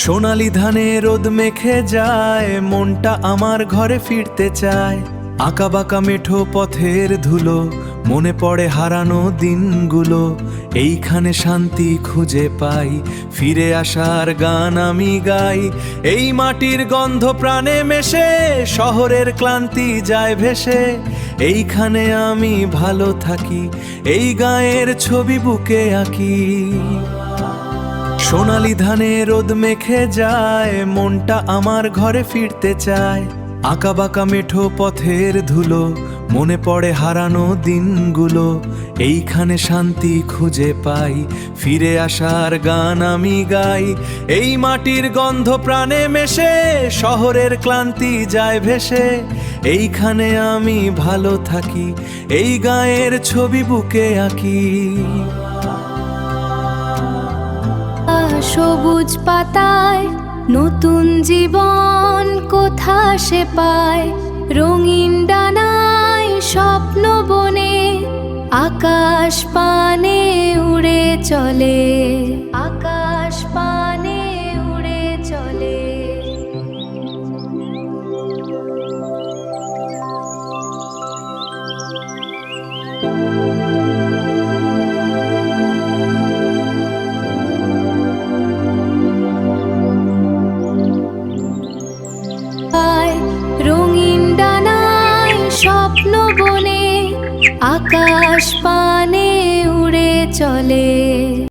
সোনালি ধানে রোদ মেখে যায়, মনটা আমার ঘরে ফিরতে চায়। আঁকা বাঁকা মেঠো পথের ধুলো, মনে পড়ে হারানো দিনগুলো। এইখানে শান্তি খুঁজে পাই, ফিরে আসার গান আমি গাই। এই মাটির গন্ধ প্রাণে মেশে, শহরের ক্লান্তি যায় ভেসে। এইখানে আমি ভালো থাকি, এই গায়ের ছবি বুকে আঁকি। সোনালি ধানে রোদ মেখে যায়, মনটা আমার ঘরে ফিরতে চায়। আঁকা বাঁকা মেঠো পথের ধুলো, মনে পড়ে হারানো দিনগুলো। এইখানে শান্তি খুঁজে পাই, ফিরে আসার গান আমি গাই। এই মাটির গন্ধ প্রাণে মেশে, শহরের ক্লান্তি যায় ভেসে। এইখানে আমি ভালো থাকি, এই গায়ের ছবি বুকে আঁকি। সবুজ পাতায় নতুন জীবন কোথা সে পায়। রঙিন ডানায় স্বপ্ন বনে, আকাশ পানে উড়ে চলে। আকাশ পানে উড়ে চলে। রঙিন ডানায় স্বপ্ন বনে, আকাশ পানে উড়ে চলে।